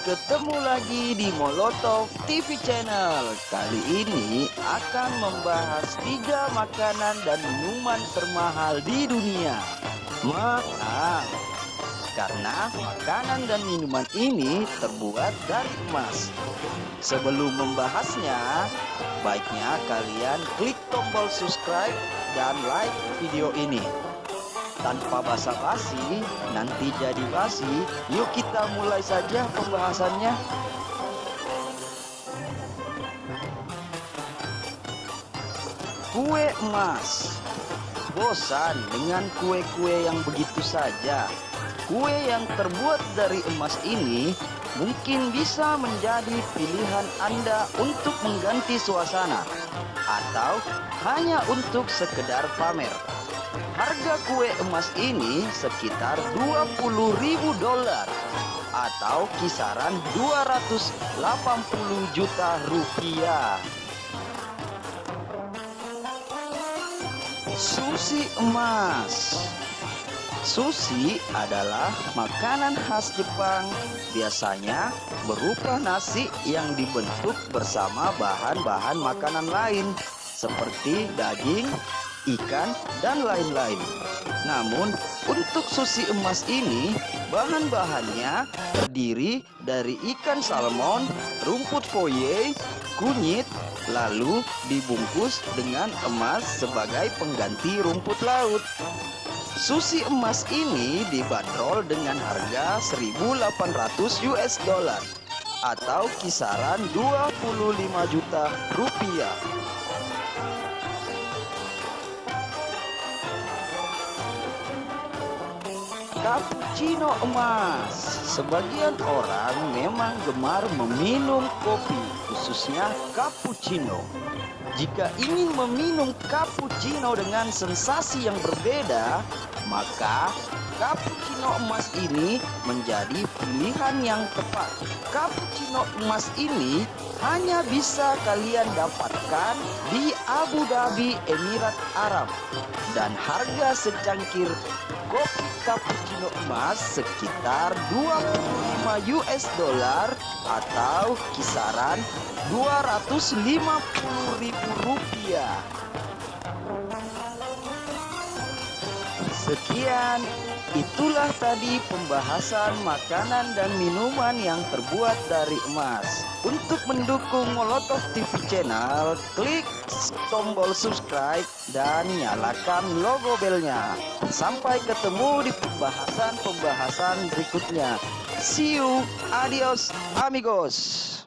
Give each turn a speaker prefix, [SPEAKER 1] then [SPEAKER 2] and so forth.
[SPEAKER 1] ketemu lagi di Molotov TV Channel. Kali ini akan membahas 3 makanan dan minuman termahal di dunia. Maaf, karena makanan dan minuman ini terbuat dari emas. Sebelum membahasnya, baiknya kalian klik tombol subscribe dan like video ini. Tanpa basa-basi, nanti jadi basi. Yuk kita mulai saja pembahasannya. Kue emas. Bosan dengan kue-kue yang begitu saja. Kue yang terbuat dari emas ini mungkin bisa menjadi pilihan Anda untuk mengganti suasana atau hanya untuk sekedar pamer. Harga kue emas ini sekitar $20.000 atau kisaran 280 juta rupiah. Sushi emas. Sushi adalah makanan khas Jepang, biasanya berupa nasi yang dibentuk bersama bahan-bahan makanan lain seperti daging, ikan, dan lain-lain. Namun, untuk sushi emas ini, bahan-bahannya terdiri dari ikan salmon, rumput foie, kunyit, lalu dibungkus dengan emas sebagai pengganti rumput laut. Sushi emas ini dibanderol dengan harga $1.800 atau kisaran 25 juta rupiah. Cappuccino emas. Sebagian orang memang gemar meminum kopi, khususnya cappuccino. Jika ingin meminum cappuccino dengan sensasi yang berbeda, maka cappuccino emas ini menjadi pilihan yang tepat. Cappuccino emas ini hanya bisa kalian dapatkan di Abu Dhabi, Emirat Arab, dan harga secangkir kopi cappuccino emas sekitar $25 atau kisaran 250.000 rupiah. Sekian, itulah tadi pembahasan makanan dan minuman yang terbuat dari emas. Untuk mendukung Molotov TV Channel, klik tombol subscribe dan nyalakan logo belnya. Sampai ketemu di pembahasan-pembahasan berikutnya. See you, adios amigos.